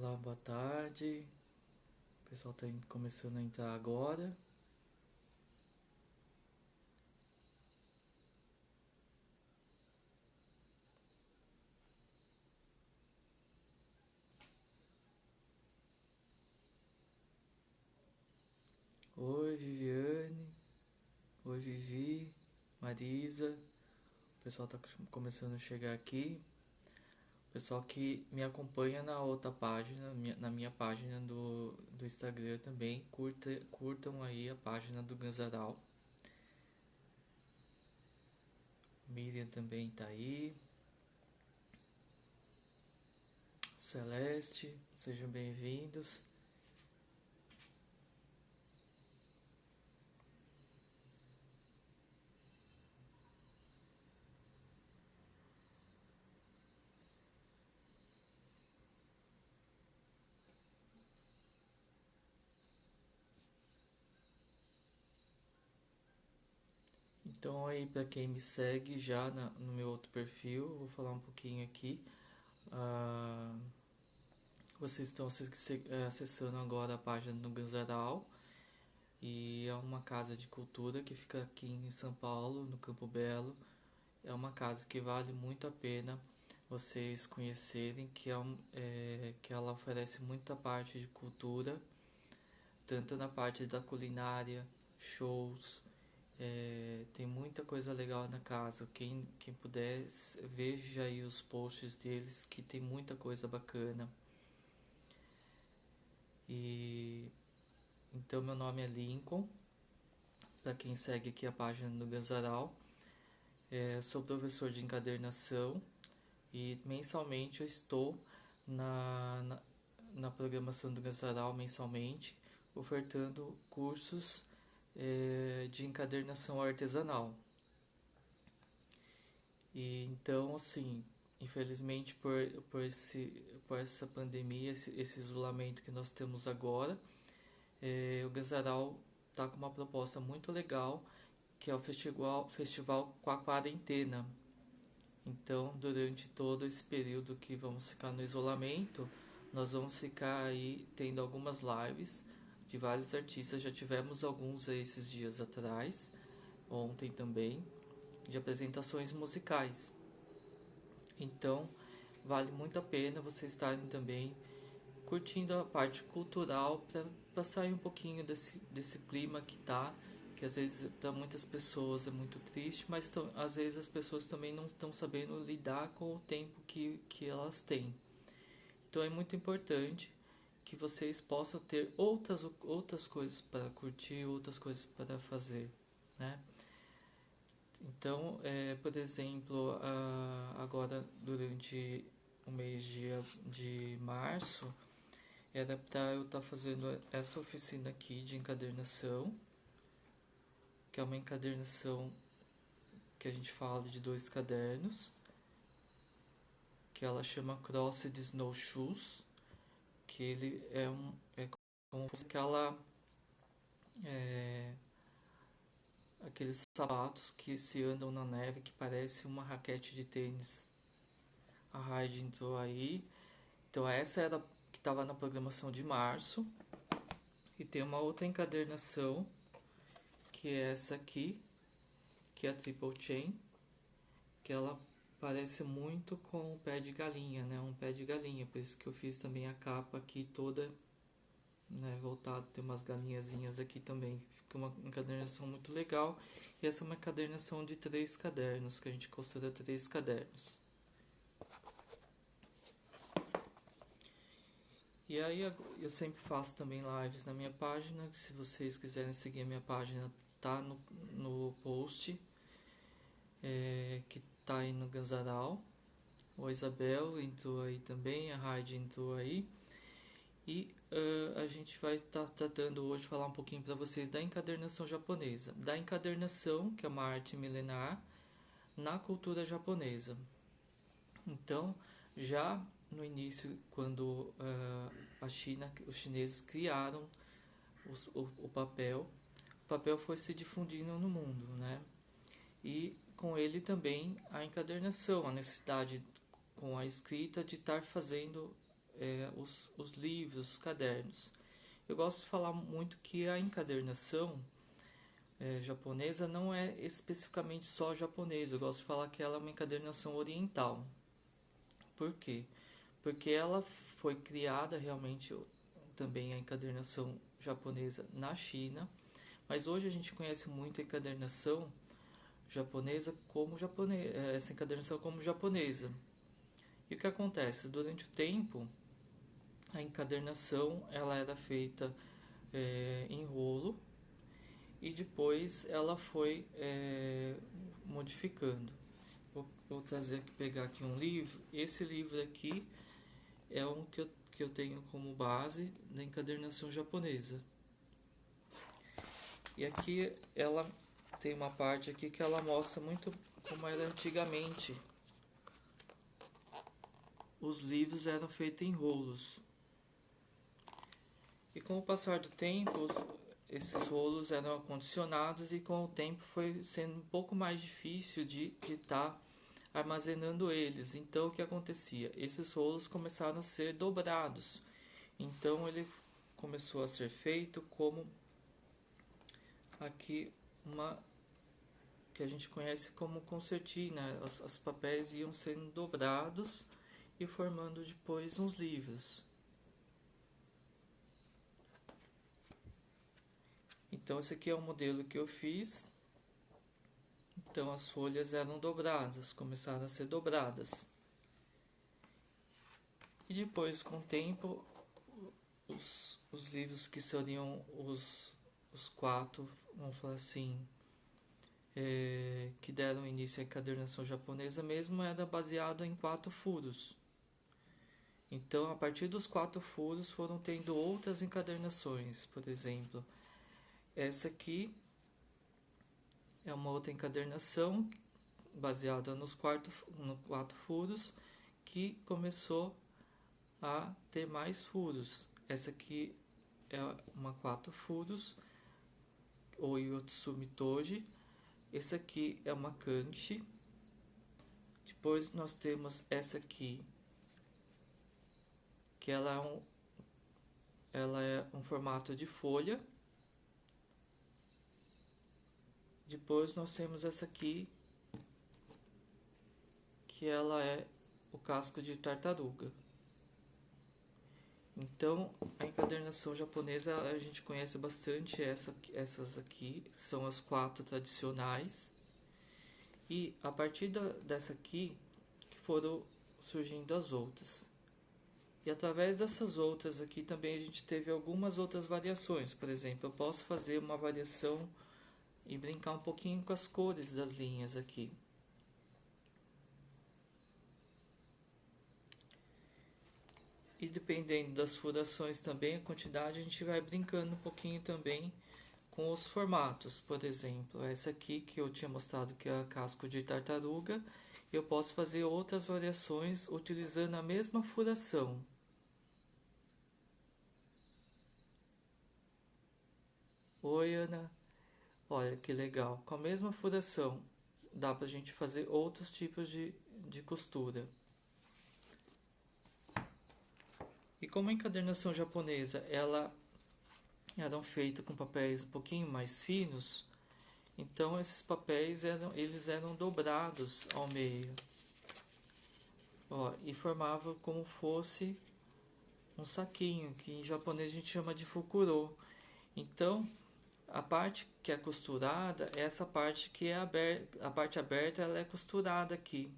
Olá, boa tarde. O pessoal está começando a entrar agora. Oi, Viviane. Oi, Vivi. Marisa. O pessoal está começando a chegar aqui. O pessoal que me acompanha na outra página, na minha página do Instagram também, curtam aí a página do Ganzaral. Miriam também tá aí. Celeste, sejam bem-vindos. Então aí para quem me segue já no meu outro perfil, eu vou falar um pouquinho aqui. Ah, vocês estão acessando agora a página do Ganzaral e é uma casa de cultura que fica aqui em São Paulo, no Campo Belo. É uma casa que vale muito a pena vocês conhecerem, que ela oferece muita parte de cultura, tanto na parte da culinária, shows, tem muita coisa legal na casa. Quem puder, veja aí os posts deles, que tem muita coisa bacana. E então meu nome é Lincoln, para quem segue aqui a página do Ganzaral. Sou professor de encadernação e mensalmente eu estou na, na, na programação do Ganzaral mensalmente, ofertando cursos de encadernação artesanal. E então, assim, infelizmente por essa pandemia, esse isolamento que nós temos agora, o Ganzaral está com uma proposta muito legal, que é o Festival com a Quarentena. Então, durante todo esse período que vamos ficar no isolamento, nós vamos ficar aí tendo algumas lives de vários artistas. Já tivemos alguns esses dias atrás, ontem também, de apresentações musicais. Então, vale muito a pena vocês estarem também curtindo a parte cultural para sair um pouquinho desse clima que às vezes para muitas pessoas é muito triste, mas às vezes as pessoas também não estão sabendo lidar com o tempo que elas têm. Então é muito importante que vocês possam ter outras coisas para curtir, outras coisas para fazer, né? Então, por exemplo, agora durante o mês de março, era para eu estar fazendo essa oficina aqui de encadernação, que é uma encadernação que a gente fala de 2 cadernos, que ela chama Crossed Snowshoes, que ele é como se é, aqueles sapatos que se andam na neve, que parece uma raquete de tênis. A Raid entrou aí. Então essa era que estava na programação de março. E tem uma outra encadernação, que é essa aqui, que é a Triple Chain, que ela parece muito com o pé de galinha, né? Um pé de galinha, por isso que eu fiz também a capa aqui toda, né, voltado, tem umas galinhazinhas aqui também. Fica uma encadernação muito legal. E essa é uma encadernação de 3 cadernos, que a gente costura 3 cadernos. E aí eu sempre faço também lives na minha página. Se vocês quiserem seguir a minha página, tá no post, que tá aí no Ganzaral. O Isabel entrou aí também, a Raid entrou aí. E a gente vai estar tratando hoje, falar um pouquinho para vocês da encadernação japonesa. Da encadernação, que é uma arte milenar, na cultura japonesa. Então, já no início, quando a China, os chineses criaram o papel foi se difundindo no mundo, né? E com ele também a encadernação, a necessidade com a escrita de estar fazendo os livros, os cadernos. Eu gosto de falar muito que a encadernação japonesa não é especificamente só japonesa. Eu gosto de falar que ela é uma encadernação oriental. Por quê? Porque ela foi criada realmente também a encadernação japonesa na China, mas hoje a gente conhece muito a encadernação japonesa como japonesa, essa encadernação como japonesa. E o que acontece? Durante o tempo, a encadernação ela era feita em rolo e depois ela foi modificando. Vou trazer aqui, pegar aqui um livro. Esse livro aqui é um que eu tenho como base da encadernação japonesa. E aqui ela tem uma parte aqui que ela mostra muito como era antigamente. Os livros eram feitos em rolos. E com o passar do tempo, esses rolos eram acondicionados e com o tempo foi sendo um pouco mais difícil de estar armazenando eles. Então o que acontecia? Esses rolos começaram a ser dobrados. Então ele começou a ser feito como aqui uma que a gente conhece como concertina. Os papéis iam sendo dobrados e formando depois uns livros. Então esse aqui é o modelo que eu fiz. Então as folhas eram dobradas, começaram a ser dobradas. E depois, com o tempo, os livros que seriam os quatro, vamos falar assim, que deram início à encadernação japonesa mesmo, era baseado em 4 furos. Então, a partir dos 4 furos foram tendo outras encadernações. Por exemplo, essa aqui é uma outra encadernação baseada nos 4 furos que começou a ter mais furos. Essa aqui é uma 4 furos, ou Yotsumi Toji. Esse aqui é uma Kanchi. Depois nós temos essa aqui, que ela é um formato de folha. Depois nós temos essa aqui, que ela é o casco de tartaruga. Então, a encadernação japonesa, a gente conhece bastante essas aqui, são as 4 tradicionais. E a partir dessa aqui, que foram surgindo as outras. E através dessas outras aqui também a gente teve algumas outras variações. Por exemplo, eu posso fazer uma variação e brincar um pouquinho com as cores das linhas aqui. E dependendo das furações também, a quantidade, a gente vai brincando um pouquinho também com os formatos. Por exemplo, essa aqui que eu tinha mostrado que é a casco de tartaruga, eu posso fazer outras variações utilizando a mesma furação. Oi, Ana. Olha que legal. Com a mesma furação, dá pra gente fazer outros tipos de costura. E como a encadernação japonesa, eram feitas com papéis um pouquinho mais finos, então esses papéis eles eram dobrados ao meio. Ó, e formavam como fosse um saquinho, que em japonês a gente chama de fukuro. Então, a parte que é costurada, essa parte que é aberta, a parte aberta ela é costurada aqui.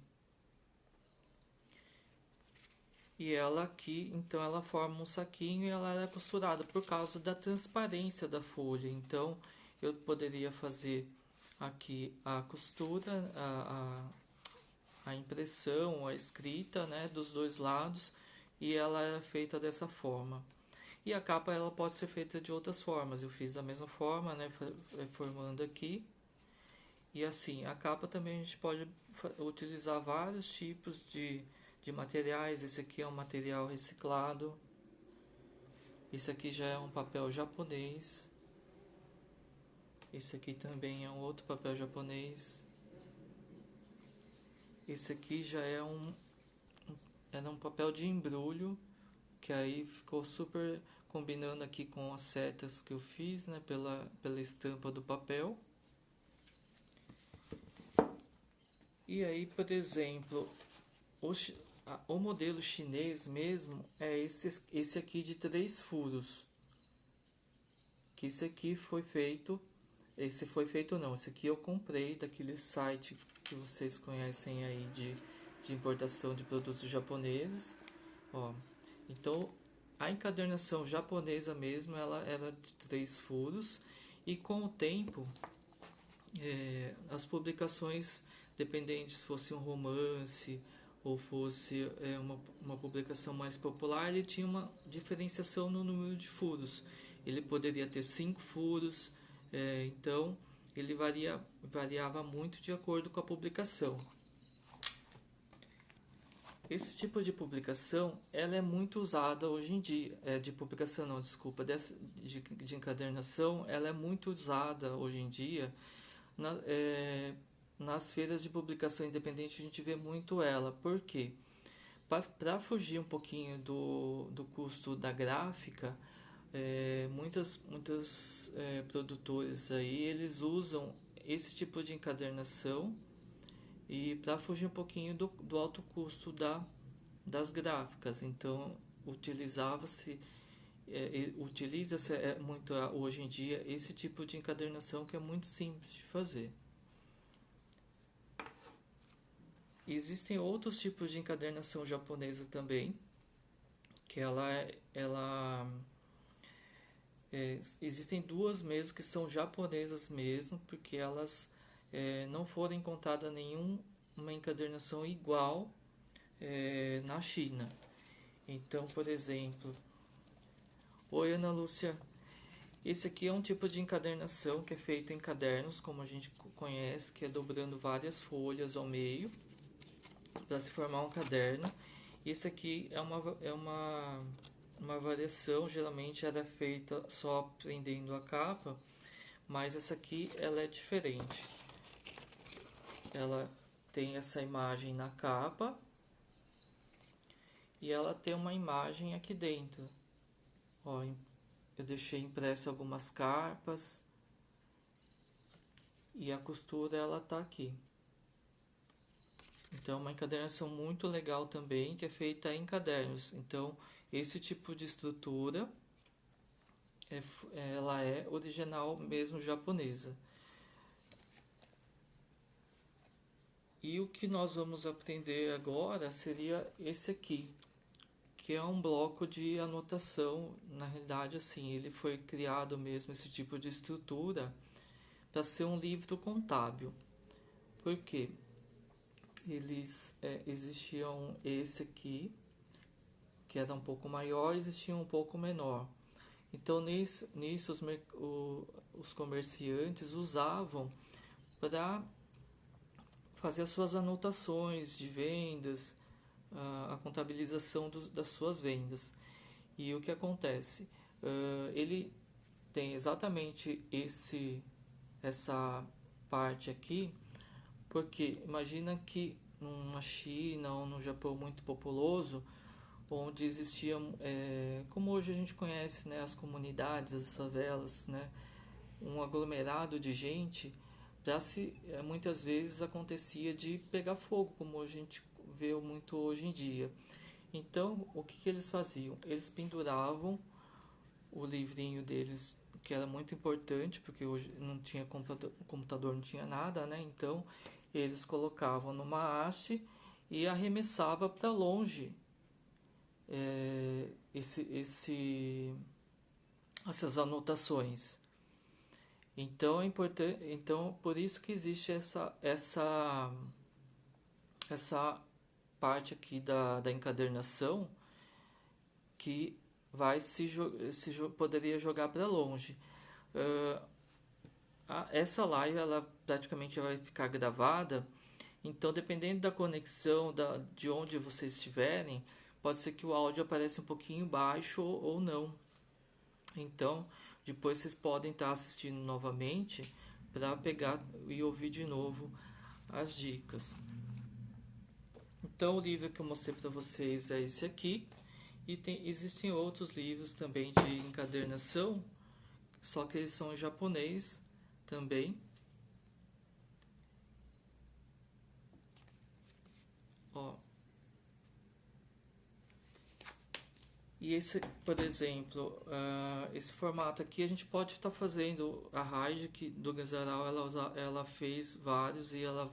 E ela aqui, então ela forma um saquinho e ela é costurada por causa da transparência da folha. Então eu poderia fazer aqui a costura, a impressão, a escrita, né, dos dois lados, e ela é feita dessa forma. E a capa ela pode ser feita de outras formas. Eu fiz da mesma forma, né, formando aqui. E assim, a capa também a gente pode utilizar vários tipos de materiais. Esse aqui é um material reciclado. Esse aqui já é um papel japonês. Esse aqui também é um outro papel japonês. Esse aqui já era um papel de embrulho que aí ficou super combinando aqui com as setas que eu fiz, né, pela estampa do papel. E aí, por exemplo, o modelo chinês mesmo é esse aqui de 3 furos. Que esse aqui foi feito... Esse aqui eu comprei daquele site que vocês conhecem aí de importação de produtos japoneses. Ó, então, a encadernação japonesa mesmo, ela era de 3 furos. E com o tempo, as publicações, dependendo se fosse um romance ou fosse uma publicação mais popular, ele tinha uma diferenciação no número de furos. Ele poderia ter 5 furos, então ele variava muito de acordo com a publicação. Esse tipo de publicação, ela é muito usada hoje em dia, de encadernação, ela é muito usada hoje em dia nas feiras de publicação independente. A gente vê muito ela. Por quê? Para fugir um pouquinho do custo da gráfica, muitos produtores aí, eles usam esse tipo de encadernação, e para fugir um pouquinho do alto custo das gráficas. Então utiliza-se muito hoje em dia esse tipo de encadernação, que é muito simples de fazer. Existem outros tipos de encadernação japonesa também, que existem duas mesmo que são japonesas mesmo, porque elas não foram encontrada nenhuma encadernação igual na China. Então, por exemplo, oi Ana Lúcia, esse aqui é um tipo de encadernação que é feito em cadernos, como a gente conhece, que é dobrando várias folhas ao meio para se formar um caderno. Esse aqui é uma variação, geralmente era feita só prendendo a capa, mas essa aqui ela é diferente. Ela tem essa imagem na capa e ela tem uma imagem aqui dentro. Ó, eu deixei impresso algumas carpas e a costura ela tá aqui. Então é uma encadernação muito legal também, que é feita em cadernos. Então esse tipo de estrutura ela é original mesmo japonesa. E o que nós vamos aprender agora seria esse aqui, que é um bloco de anotação. Na realidade, assim, ele foi criado mesmo, esse tipo de estrutura, para ser um livro contábil. Por quê? Existiam esse aqui, que era um pouco maior, existia um pouco menor. Então, nisso os comerciantes usavam para fazer as suas anotações de vendas, a contabilização das suas vendas. E o que acontece? Ele tem exatamente essa parte aqui, porque imagina que numa China ou no Japão muito populoso, onde existiam, como hoje a gente conhece, né, as comunidades, as favelas, né, um aglomerado de gente, muitas vezes acontecia de pegar fogo, como a gente vê muito hoje em dia. Então, o que eles faziam? Eles penduravam o livrinho deles, que era muito importante, porque hoje não tinha computador, não tinha nada, né? Então, eles colocavam numa haste e arremessava para longe essas anotações. Então é importante, então por isso que existe essa parte aqui da encadernação, que vai poderia jogar para longe. Essa live ela praticamente vai ficar gravada, então dependendo da conexão de onde vocês estiverem, pode ser que o áudio apareça um pouquinho baixo ou não. Então depois vocês podem estar assistindo novamente para pegar e ouvir de novo as dicas. Então o livro que eu mostrei para vocês é esse aqui, E existem outros livros também de encadernação, só que eles são em japonês também. Ó. E esse, por exemplo, esse formato aqui a gente pode estar fazendo a Raid que do Ganzaral, ela fez vários e ela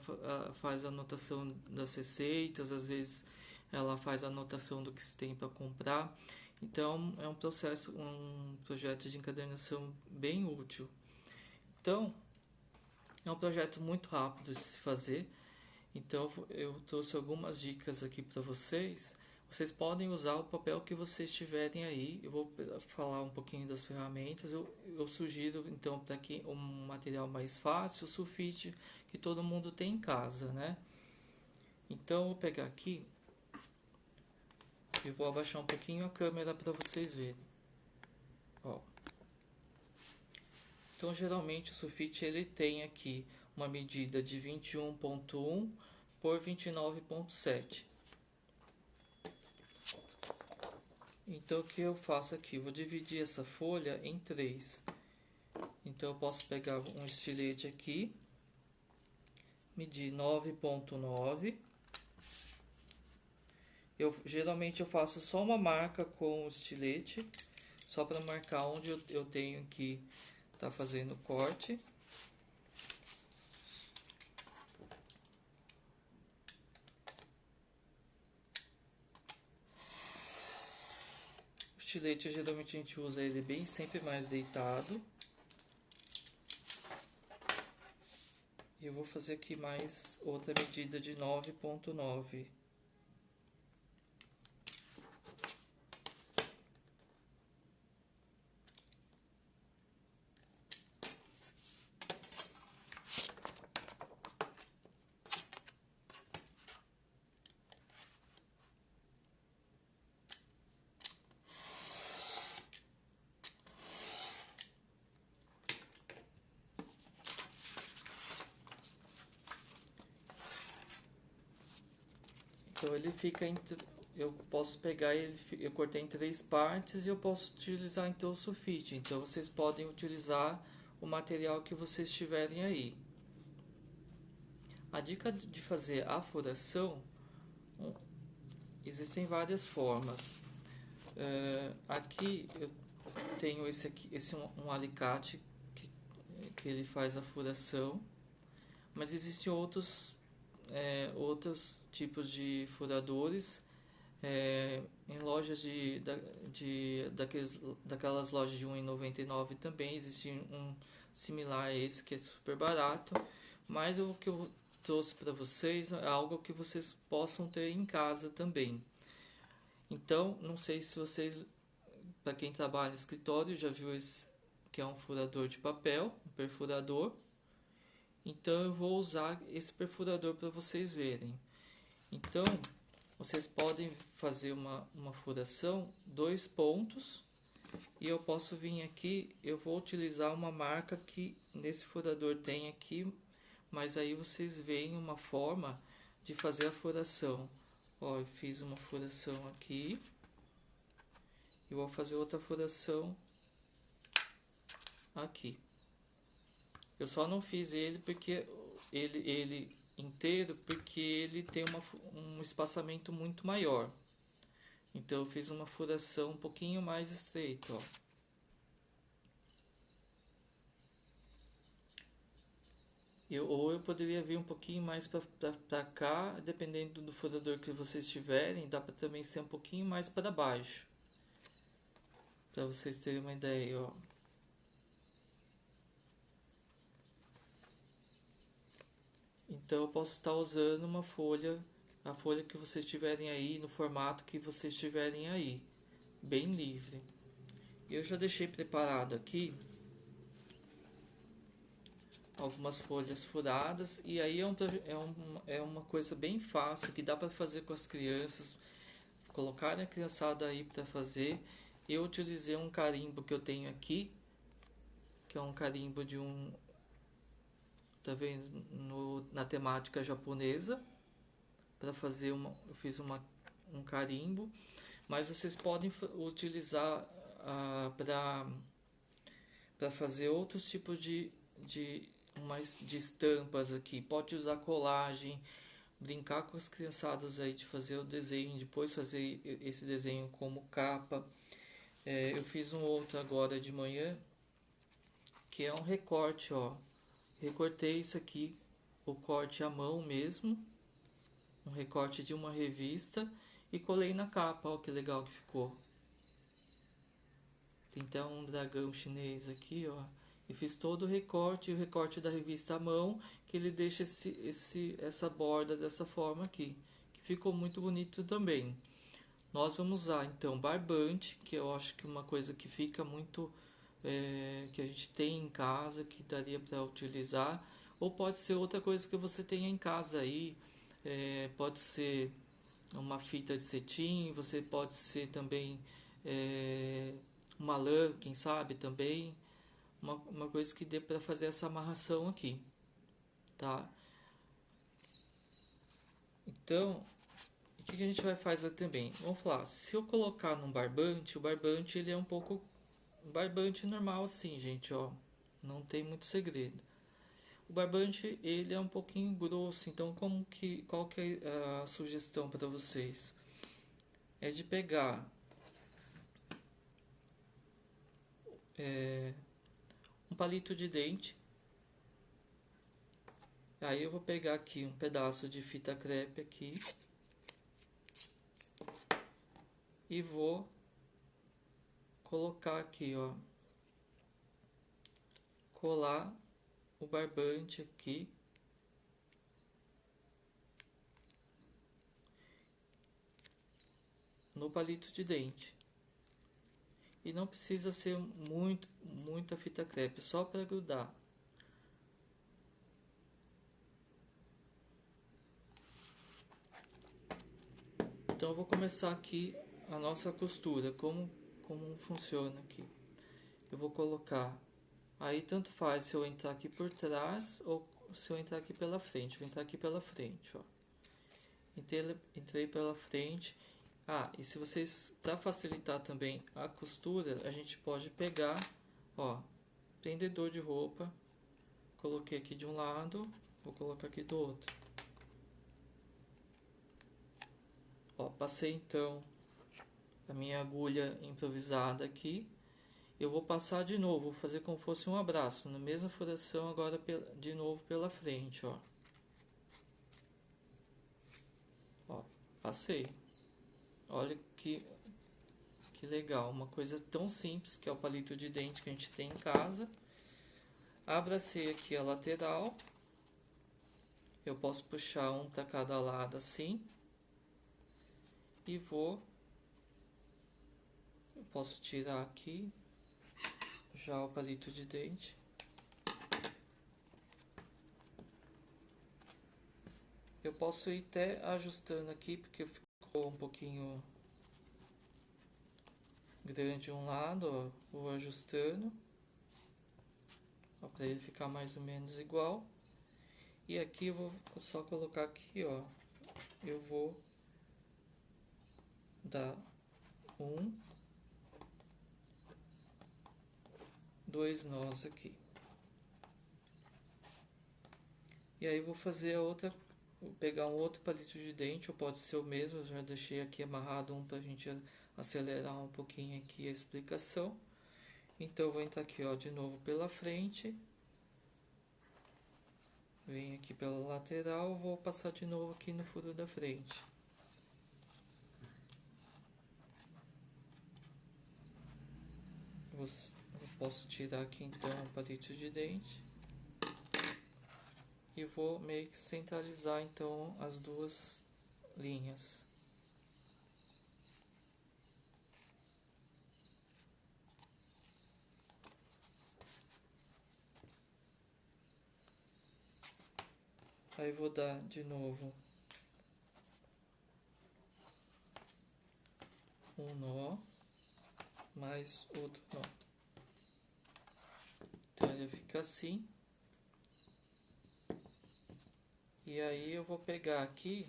faz a anotação das receitas, às vezes ela faz a anotação do que se tem para comprar. Então é um projeto de encadernação bem útil. Então é um projeto muito rápido de se fazer. Então eu trouxe algumas dicas aqui para vocês. Vocês podem usar o papel que vocês tiverem aí. Eu vou falar um pouquinho das ferramentas. Eu sugiro então para quem um material mais fácil, o sulfite que todo mundo tem em casa, né? Então eu vou pegar aqui e vou abaixar um pouquinho a câmera para vocês verem. Ó. Então geralmente o sulfite ele tem aqui uma medida de 21.1 por 29.7. Então o que eu faço aqui? Vou dividir essa folha em 3. Então eu posso pegar um estilete aqui, medir 9.9. Geralmente eu faço só uma marca com o estilete, só para marcar onde eu tenho que estar fazendo o corte. O estilete geralmente a gente usa ele bem sempre mais deitado. E eu vou fazer aqui mais outra medida de 9.9. Então ele fica eu posso pegar ele, eu cortei em 3 partes e eu posso utilizar então o sulfite. Então vocês podem utilizar o material que vocês tiverem aí. A dica de fazer a furação, existem várias formas. Aqui eu tenho esse um alicate que ele faz a furação, mas existem outros tipos de furadores em lojas daquelas lojas de R$1,99 também existe um similar a esse que é super barato, mas o que eu trouxe para vocês é algo que vocês possam ter em casa também. Então, não sei se vocês, para quem trabalha no escritório, já viu esse que é um furador de papel, um perfurador. Então eu vou usar esse perfurador para vocês verem. Então vocês podem fazer uma furação 2 pontos e eu posso vir aqui, eu vou utilizar uma marca que nesse furador tem aqui, mas aí vocês veem uma forma de fazer a furação. Ó, eu fiz uma furação aqui e vou fazer outra furação aqui. Eu só não fiz ele porque ele inteiro porque ele tem um espaçamento muito maior. Então eu fiz uma furação um pouquinho mais estreita, ó. Ou eu poderia vir um pouquinho mais para cá, dependendo do furador que vocês tiverem, dá para também ser um pouquinho mais para baixo. Para vocês terem uma ideia, ó. Então eu posso estar usando uma folha, a folha que vocês tiverem aí, no formato que vocês tiverem aí, bem livre. Eu já deixei preparado aqui algumas folhas furadas e aí é uma coisa bem fácil que dá para fazer com as crianças, colocarem a criançada aí para fazer. Eu utilizei um carimbo que eu tenho aqui, que é um carimbo de tá vendo, na temática japonesa, para fazer eu fiz um carimbo, Mas vocês podem utilizar para fazer outros tipos de estampas aqui. Pode usar colagem, brincar com as criançadas aí de fazer o desenho, depois fazer esse desenho como capa. Eu fiz um outro agora de manhã, que é um recorte, ó. Recortei isso aqui, o corte à mão mesmo, um recorte de uma revista, e colei na capa, ó que legal que ficou. Tem até um dragão chinês aqui, ó. E fiz todo o recorte da revista à mão, que ele deixa essa borda dessa forma aqui, que ficou muito bonito também. Nós vamos usar então barbante, que eu acho que é uma coisa que fica muito que a gente tem em casa, que daria para utilizar, ou pode ser outra coisa que você tenha em casa aí, pode ser uma fita de cetim, você pode ser também uma lã, quem sabe também, uma coisa que dê para fazer essa amarração aqui, tá? Então, o que a gente vai fazer também? Vamos falar, se eu colocar num barbante, o barbante ele é um pouco um barbante normal assim, gente, ó, não tem muito segredo. O barbante ele é um pouquinho grosso, então qual que é a sugestão para vocês? É de pegar um palito de dente. Aí eu vou pegar aqui um pedaço de fita crepe aqui e vou colocar aqui, ó, colar o barbante aqui no palito de dente. E não precisa ser muita fita crepe, só para grudar. Então eu vou começar aqui a nossa costura, como funciona aqui. Eu vou colocar, aí tanto faz se eu entrar aqui por trás ou se eu entrar aqui pela frente. Vou entrar aqui pela frente, ó. Entrei pela frente. E se vocês, para facilitar também a costura, a gente pode pegar, ó, prendedor de roupa. Coloquei aqui de um lado, vou colocar aqui do outro. Ó, passei então a minha agulha improvisada aqui. Eu vou passar de novo, vou fazer como fosse um abraço, na mesma furação, agora de novo pela frente, ó. Ó, passei. Olha que legal, uma coisa tão simples que é o palito de dente que a gente tem em casa. Abracei aqui a lateral. Eu posso puxar um para cada lado assim. E eu posso tirar aqui já o palito de dente. Eu posso ir até ajustando aqui, porque ficou um pouquinho grande um lado, ó. Vou ajustando, para ele ficar mais ou menos igual. E aqui eu vou só colocar aqui, ó. Eu vou dar 2 nós aqui. E aí vou fazer a outra, vou pegar um outro palito de dente, ou pode ser o mesmo, eu já deixei aqui amarrado um pra gente acelerar um pouquinho aqui a explicação. Então eu vou entrar aqui, ó, de novo pela frente. Venho aqui pela lateral, vou passar de novo aqui no furo da frente. Eu posso tirar aqui então o palito de dente. E vou meio que centralizar então as duas linhas. Aí vou dar de novo um nó, mais outro nó. Então ele fica assim. E aí eu vou pegar aqui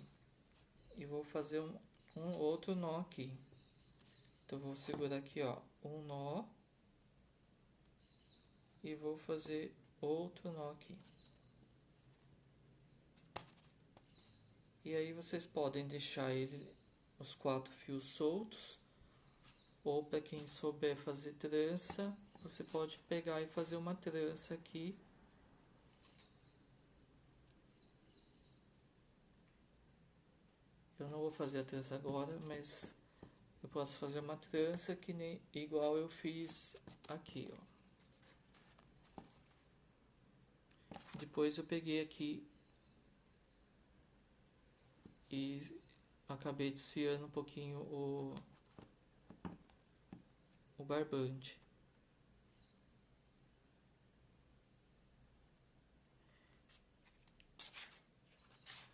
e vou fazer um outro nó aqui. Então vou segurar aqui, ó, um nó e vou fazer outro nó aqui. E aí vocês podem deixar os 4 fios soltos, ou para quem souber fazer trança, você pode pegar e fazer uma trança aqui. Eu não vou fazer a trança agora, mas eu posso fazer uma trança que nem igual eu fiz aqui, ó. Depois eu peguei aqui e acabei desfiando um pouquinho o barbante.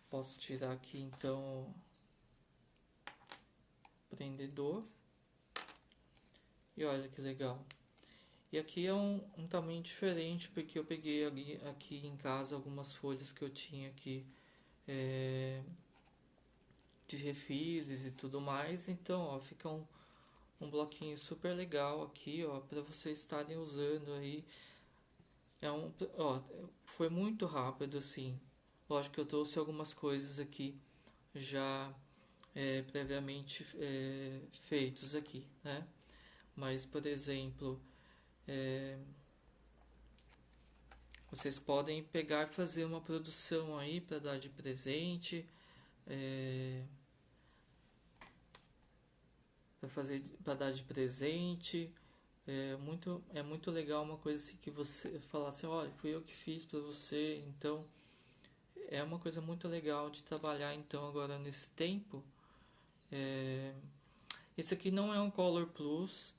Posso tirar aqui então o prendedor. E olha que legal. E aqui é um tamanho diferente, porque eu peguei aqui em casa algumas folhas que eu tinha aqui de refiles e tudo mais. Então, ó, fica um bloquinho super legal aqui, ó, para vocês estarem usando aí. Ó, foi muito rápido assim. Lógico que eu trouxe algumas coisas aqui já previamente feitos aqui, né? Mas, por exemplo, vocês podem pegar e fazer uma produção aí para dar de presente, para dar de presente. É muito legal uma coisa assim que você falar assim, olha, fui eu que fiz para você. Então é uma coisa muito legal de trabalhar então agora nesse tempo. Esse aqui não é um Color Plus,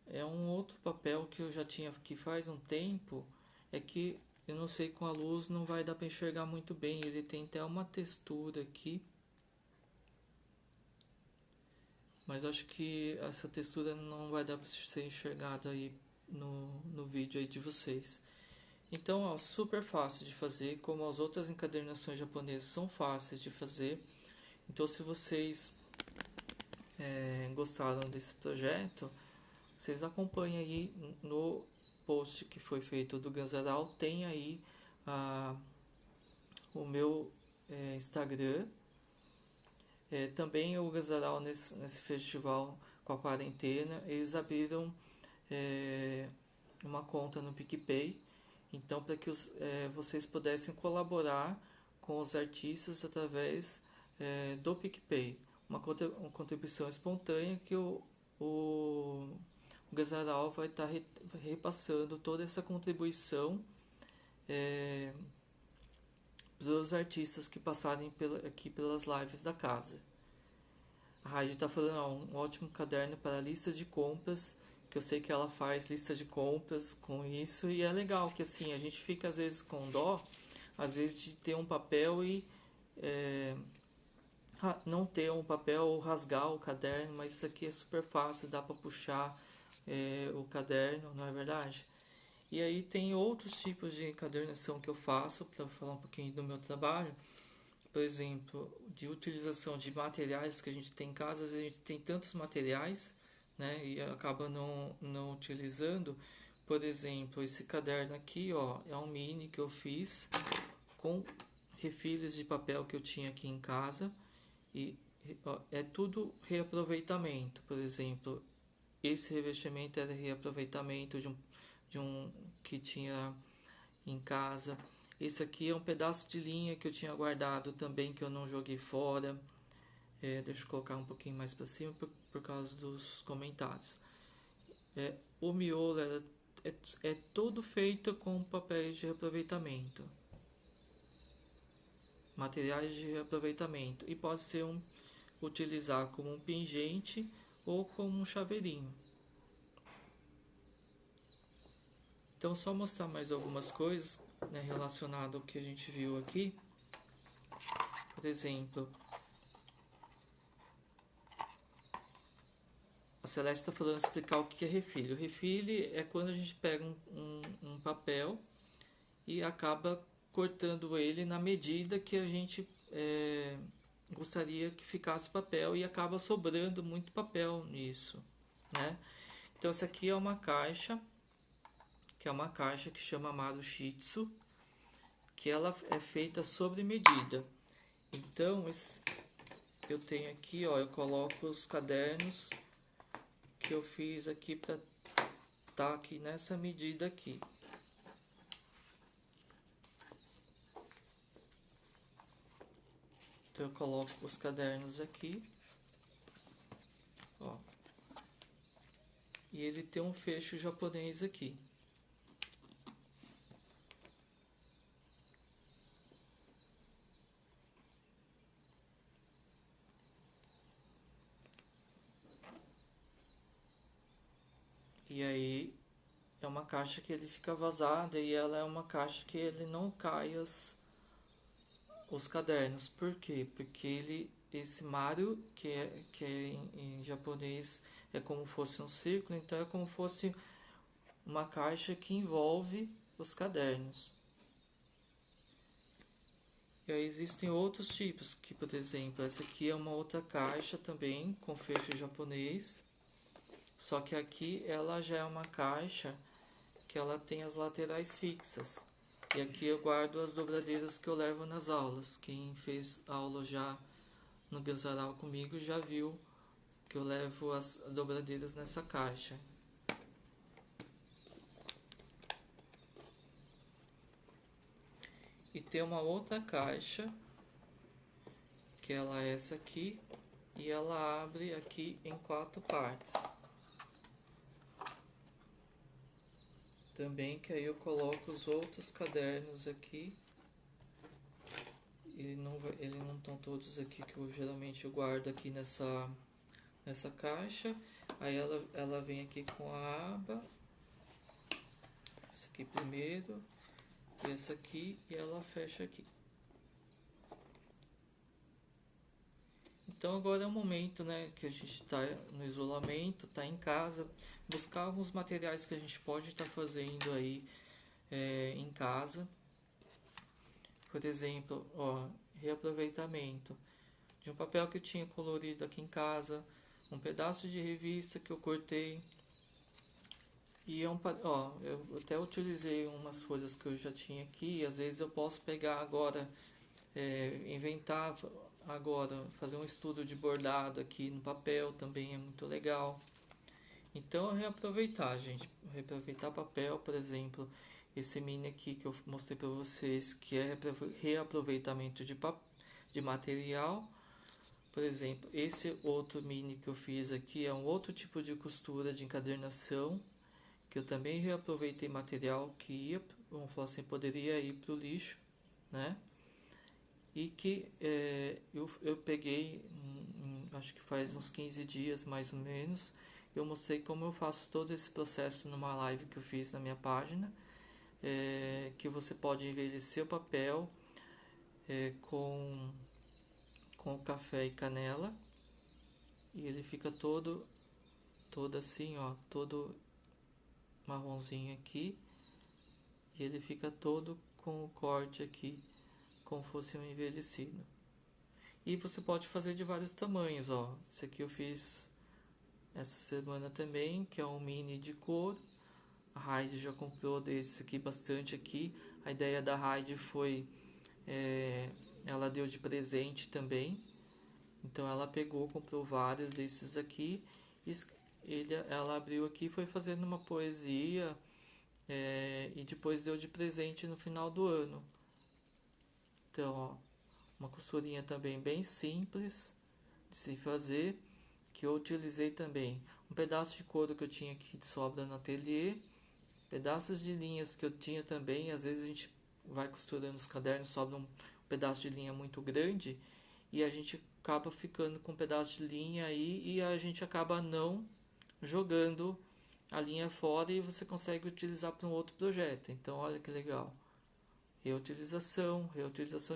é um outro papel que eu já tinha aqui faz um tempo. É que eu não sei, com a luz não vai dar para enxergar muito bem. Ele tem até uma textura aqui, mas acho que essa textura não vai dar para ser enxergada aí no vídeo aí de vocês. Então, ó, super fácil de fazer, como as outras encadernações japonesas são fáceis de fazer. Então, se vocês gostaram desse projeto, vocês acompanhem aí no post que foi feito do Ganzaral, tem aí o meu Instagram. Também o Ganzaral nesse festival com a quarentena, eles abriram uma conta no PicPay, então para que vocês pudessem colaborar com os artistas através do PicPay, uma contribuição espontânea que o Ganzaral vai estar repassando toda essa contribuição para os artistas que passarem aqui pelas lives da casa. A Raide está falando, ó, um ótimo caderno para listas de compras, que eu sei que ela faz lista de compras com isso, e é legal que assim, a gente fica às vezes com dó, às vezes de ter um papel e não ter um papel ou rasgar o caderno, mas isso aqui é super fácil, dá para puxar o caderno, não é verdade? E aí tem outros tipos de encadernação que eu faço, para falar um pouquinho do meu trabalho. Por exemplo, de utilização de materiais que a gente tem em casa, às vezes a gente tem tantos materiais, né, e acaba não utilizando. Por exemplo, esse caderno aqui, ó, é um mini que eu fiz com refilhos de papel que eu tinha aqui em casa, e ó, é tudo reaproveitamento. Por exemplo, esse revestimento era reaproveitamento de um que tinha em casa. Esse aqui é um pedaço de linha que eu tinha guardado também, que eu não joguei fora. Deixa eu colocar um pouquinho mais para cima por causa dos comentários. O miolo é todo feito com papéis de reaproveitamento, materiais de reaproveitamento, e pode ser utilizar como um pingente ou como um chaveirinho. Então, só mostrar mais algumas coisas, né, relacionado ao que a gente viu aqui. Por exemplo, a Celeste está falando, explicar o que é refile. O refile é quando a gente pega um papel e acaba cortando ele na medida que a gente gostaria que ficasse o papel, e acaba sobrando muito papel nisso. né? Então essa aqui é uma caixa, que é uma caixa que chama Marushitsu, que ela é feita sobre medida. Então eu tenho aqui, ó, eu coloco os cadernos que eu fiz aqui para tá aqui nessa medida aqui. Então eu coloco os cadernos aqui, ó. E ele tem um fecho japonês aqui. E aí é uma caixa que ele fica vazada e ela é uma caixa que ele não cai os cadernos. Por quê? Porque esse Maru, que é em japonês é como fosse um círculo, então é como fosse uma caixa que envolve os cadernos. E aí existem outros tipos, que por exemplo, essa aqui é uma outra caixa também com fecho japonês, só que aqui ela já é uma caixa que ela tem as laterais fixas. E aqui eu guardo as dobradeiras que eu levo nas aulas. Quem fez aula já no Ganzaral comigo já viu que eu levo as dobradeiras nessa caixa. E tem uma outra caixa, que ela é essa aqui, e ela abre aqui em 4 partes. Também que aí eu coloco os outros cadernos aqui. Eles não estão todos aqui, que eu geralmente guardo aqui nessa caixa. Aí ela vem aqui com a aba. Essa aqui primeiro. E essa aqui. E ela fecha aqui. Então agora é o momento, né, que a gente está no isolamento, está em casa, buscar alguns materiais que a gente pode estar fazendo aí em casa. Por exemplo, ó, reaproveitamento de um papel que eu tinha colorido aqui em casa, um pedaço de revista que eu cortei. E ó, eu até utilizei umas folhas que eu já tinha aqui, e às vezes eu posso pegar agora, inventar agora, fazer um estudo de bordado aqui no papel também é muito legal. Então, reaproveitar, gente. Reaproveitar papel, por exemplo, esse mini aqui que eu mostrei para vocês, que é reaproveitamento de material. Por exemplo, esse outro mini que eu fiz aqui é um outro tipo de costura de encadernação, que eu também reaproveitei material que ia, vamos falar assim, poderia ir para o lixo, né? E que eu peguei, acho que faz uns 15 dias mais ou menos, eu mostrei como eu faço todo esse processo numa live que eu fiz na minha página, que você pode envelhecer o papel com café e canela, e ele fica todo assim, ó, todo marronzinho aqui, e ele fica todo com o corte aqui, como fosse um envelhecido. E você pode fazer de vários tamanhos, ó. Esse aqui eu fiz essa semana também, que é um mini de couro. A Raid já comprou desse aqui bastante aqui. A ideia da Raid foi, ela deu de presente também. Então ela pegou, comprou vários desses aqui. Ela abriu aqui e foi fazendo uma poesia, e depois deu de presente no final do ano. Então, ó, uma costurinha também bem simples de se fazer, que eu utilizei também um pedaço de couro que eu tinha aqui de sobra no ateliê, pedaços de linhas que eu tinha também. Às vezes a gente vai costurando os cadernos, sobra um pedaço de linha muito grande e a gente acaba ficando com um pedaço de linha aí e a gente acaba não jogando a linha fora e você consegue utilizar para um outro projeto. Então olha que legal. Reutilização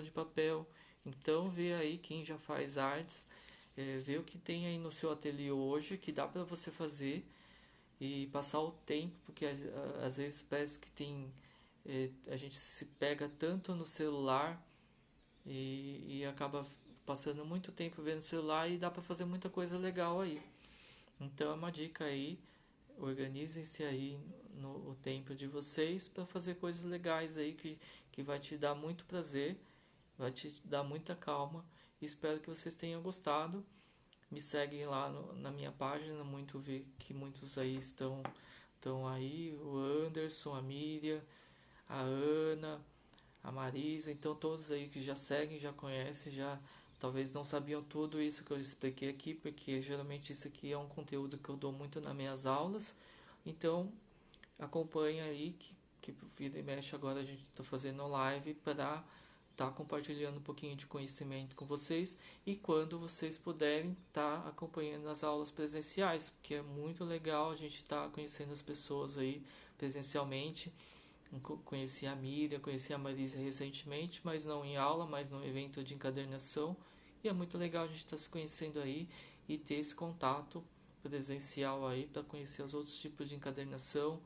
de papel. Então vê aí quem já faz artes, vê o que tem aí no seu ateliê hoje que dá para você fazer e passar o tempo, porque às vezes parece que a gente se pega tanto no celular e acaba passando muito tempo vendo o celular, e dá para fazer muita coisa legal aí. Então é uma dica aí, organizem-se aí no o tempo de vocês para fazer coisas legais aí que vai te dar muito prazer, vai te dar muita calma. Espero que vocês tenham gostado. Me seguem lá na minha página, muito vi que muitos aí estão aí, o Anderson, a Miriam, a Ana, a Marisa, então todos aí que já seguem, já conhecem, já talvez não sabiam tudo isso que eu expliquei aqui, porque geralmente isso aqui é um conteúdo que eu dou muito nas minhas aulas. Então acompanha aí que vira e mexe agora a gente está fazendo live para estar compartilhando um pouquinho de conhecimento com vocês, e quando vocês puderem estar acompanhando as aulas presenciais, porque é muito legal a gente estar conhecendo as pessoas aí presencialmente. Conheci a Miriam, conheci a Marisa recentemente, mas não em aula, mas num evento de encadernação. E é muito legal a gente estar se conhecendo aí e ter esse contato presencial aí para conhecer os outros tipos de encadernação.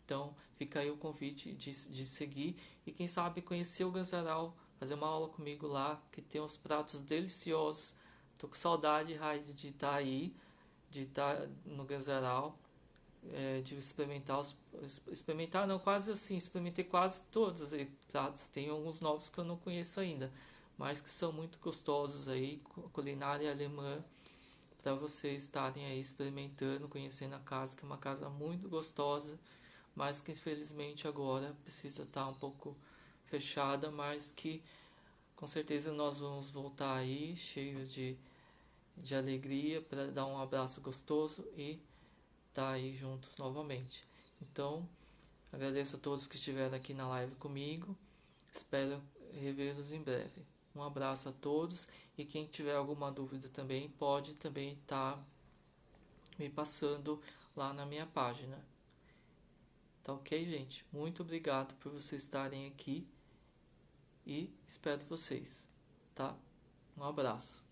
Então fica aí o convite de seguir e quem sabe conhecer o Ganzaral, fazer uma aula comigo lá, que tem uns pratos deliciosos. Tô com saudade, Raid, de estar aí, de estar no Ganzaral, de experimentar não, quase assim, experimentei quase todos os pratos. Tem alguns novos que eu não conheço ainda, mas que são muito gostosos aí, culinária alemã, para vocês estarem aí experimentando, conhecendo a casa, que é uma casa muito gostosa, mas que infelizmente agora precisa estar um pouco fechada, mas que com certeza nós vamos voltar aí cheios de alegria para dar um abraço gostoso e estar aí juntos novamente. Então, agradeço a todos que estiveram aqui na live comigo. Espero revê-los em breve. Um abraço a todos e quem tiver alguma dúvida também pode também estar me passando lá na minha página. Tá ok, gente? Muito obrigado por vocês estarem aqui e espero vocês, tá? Um abraço.